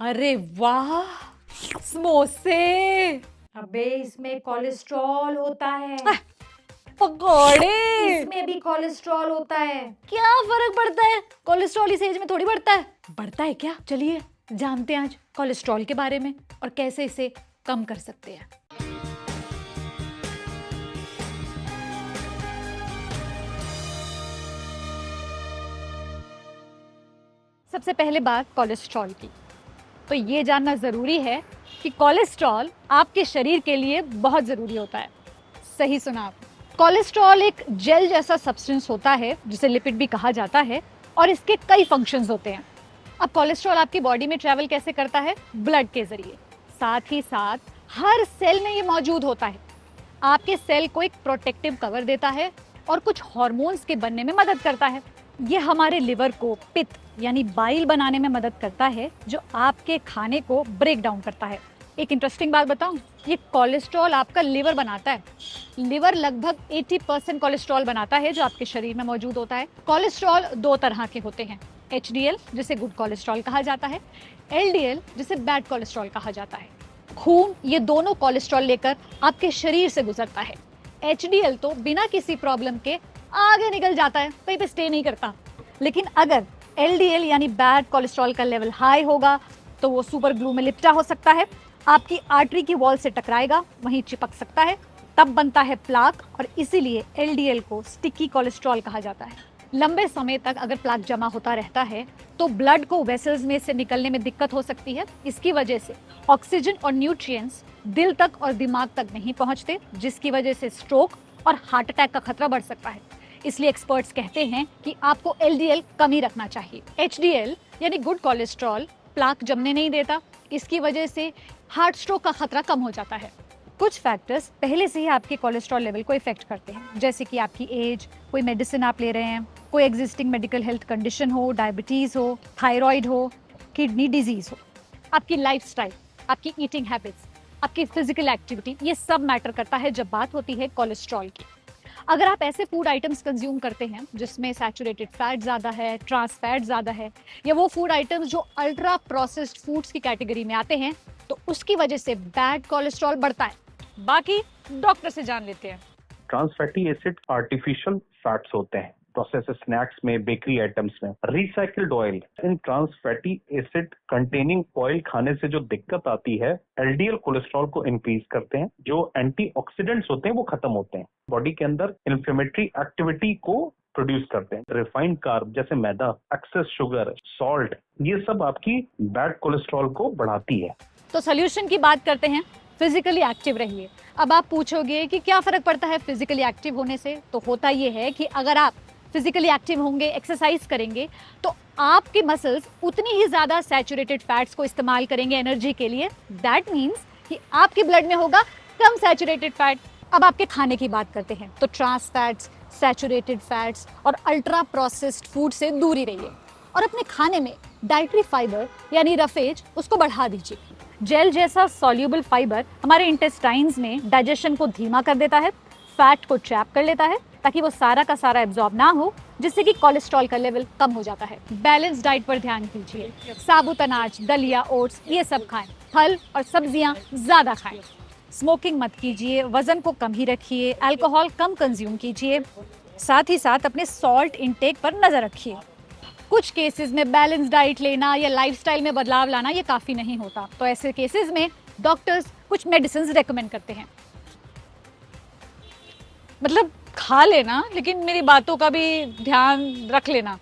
अरे वाह, समोसे। अबे इसमें कोलेस्ट्रॉल होता है। पकौड़े। इसमें भी कोलेस्ट्रॉल होता है। क्या फर्क पड़ता है? कोलेस्ट्रॉल इस एज में थोड़ी बढ़ता है। बढ़ता है क्या? चलिए जानते हैं आज कोलेस्ट्रॉल के बारे में और कैसे इसे कम कर सकते हैं। सबसे पहले बात कोलेस्ट्रॉल की, तो ये जानना ज़रूरी है कि कोलेस्ट्रॉल आपके शरीर के लिए बहुत ज़रूरी होता है। सही सुना आप। कोलेस्ट्रॉल एक जेल जैसा सब्सटेंस होता है जिसे लिपिड भी कहा जाता है और इसके कई फंक्शंस होते हैं। अब कोलेस्ट्रॉल आपकी बॉडी में ट्रैवल कैसे करता है? ब्लड के जरिए। साथ ही साथ हर सेल में ये मौजूद होता है। आपके सेल को एक प्रोटेक्टिव कवर देता है और कुछ हार्मोन्स के बनने में मदद करता है। ये हमारे लिवर को पित्त यानी बाइल बनाने में मदद करता है, जो आपके खाने को ब्रेक डाउन करता है। एक इंटरेस्टिंग बात बताऊं, ये कोलेस्ट्रॉल आपका लिवर बनाता है। लिवर लगभग 80% कोलेस्ट्रॉल बनाता है जो आपके शरीर में मौजूद होता है। कोलेस्ट्रॉल दो तरह के होते हैं, HDL जिसे गुड कोलेस्ट्रॉल कहा जाता है, LDL जिसे बैड कोलेस्ट्रॉल कहा जाता है। खून ये दोनों कोलेस्ट्रॉल लेकर आपके शरीर से गुजरता है। HDL तो बिना किसी प्रॉब्लम के आगे निकल जाता है, कहीं पे स्टे नहीं करता। लेकिन अगर LDL यानी बैड कोलेस्ट्रॉल का लेवल हाई होगा तो वो सुपर ग्लू में लिपटा हो सकता है, आपकी आर्टरी की वॉल से टकराएगा, वहीं चिपक सकता है, तब बनता है प्लाक और इसीलिए LDL को स्टिकी कोलेस्ट्रॉल कहा जाता है। लंबे समय तक अगर प्लाक जमा होता रहता है तो ब्लड को वेसल्स में से निकलने में दिक्कत हो सकती है। इसकी वजह से ऑक्सीजन और न्यूट्रिएंट्स दिल तक और दिमाग तक नहीं पहुंचते, जिसकी वजह से स्ट्रोक और हार्ट अटैक का खतरा बढ़ सकता है। इसलिए एक्सपर्ट्स कहते हैं कि आपको LDL कम ही रखना चाहिए। HDL यानी गुड कोलेस्ट्रॉल प्लाक जमने नहीं देता, इसकी वजह से हार्ट स्ट्रोक का खतरा कम हो जाता है। कुछ फैक्टर्स पहले से ही आपके कोलेस्ट्रॉल लेवल को इफेक्ट करते हैं, जैसे कि आपकी एज, कोई मेडिसिन आप ले रहे हैं, कोई एग्जिस्टिंग मेडिकल हेल्थ कंडीशन हो, डायबिटीज हो, थायराइड हो, किडनी डिजीज हो, आपकी लाइफस्टाइल, आपकी ईटिंग हैबिट्स, आपकी फिजिकल एक्टिविटी, ये सब मैटर करता है जब बात होती है कोलेस्ट्रॉल की। अगर आप ऐसे फूड आइटम्स कंज्यूम करते हैं जिसमें सैचुरेटेड फैट ज़्यादा है, ट्रांस फैट ज़्यादा है, या वो फूड आइटम्स जो अल्ट्रा प्रोसेस्ड फूड्स की कैटेगरी में आते हैं, तो उसकी वजह से बैड कोलेस्ट्रॉल बढ़ता है। बाकी डॉक्टर से जान लेते हैं। Trans fatty acid artificial fats होते हैं प्रोसेस्ड स्नैक्स में, बेकरी आइटम्स में। रिसाइकिल्ड ऑयल, इन trans fatty acid containing oil खाने से जो दिक्कत आती है, LDL कोलेस्ट्रॉल को इंक्रीज करते हैं। जो एंटीऑक्सीडेंट्स होते हैं वो खत्म होते हैं, बॉडी के अंदर इन्फ्लेमेटरी एक्टिविटी को प्रोड्यूस करते हैं। रिफाइंड कार्ब जैसे मैदा, एक्सेस शुगर, सॉल्ट, ये सब आपकी बैड कोलेस्ट्रॉल को बढ़ाती है। तो सोल्यूशन की बात करते हैं, फिजिकली एक्टिव रहिए। अब आप पूछोगे कि क्या फर्क पड़ता है फिजिकली एक्टिव होने से? तो होता ये है कि अगर आप फिजिकली एक्टिव होंगे, एक्सरसाइज करेंगे, तो आपके मसल्स उतनी ही ज्यादा सैचुरेटेड फैट्स को इस्तेमाल करेंगे एनर्जी के लिए। दैट मीन्स कि आपके ब्लड में होगा कम सैचुरेटेड फैट। अब आपके खाने की बात करते हैं, तो ट्रांस फैट्स, सैचुरेटेड फैट्स और अल्ट्रा प्रोसेस्ड फूड से दूरी रहिए और अपने खाने में डाइटरी फाइबर यानी रफेज उसको बढ़ा दीजिए। जेल जैसा सॉल्यूबल फाइबर हमारे इंटेस्टाइन्स में डाइजेशन को धीमा कर देता है, फैट को ट्रैप कर लेता है ताकि वो सारा का सारा एब्जॉर्ब ना हो, जिससे कि कोलेस्ट्रॉल का लेवल कम हो जाता है। बैलेंस डाइट पर ध्यान दीजिए, साबुत अनाज, दलिया, ओट्स ये सब खाएं, फल और सब्जियां ज्यादा खाएं। स्मोकिंग मत कीजिए, वजन को कम ही रखिए, अल्कोहल कम कंज्यूम कीजिए, साथ ही साथ अपने सॉल्ट इंटेक पर नजर रखिए। कुछ केसेस में बैलेंस डाइट लेना या लाइफस्टाइल में बदलाव लाना ये काफ़ी नहीं होता, तो ऐसे केसेस में डॉक्टर्स कुछ मेडिसिन रेकमेंड करते हैं। मतलब खा लेना, लेकिन मेरी बातों का भी ध्यान रख लेना।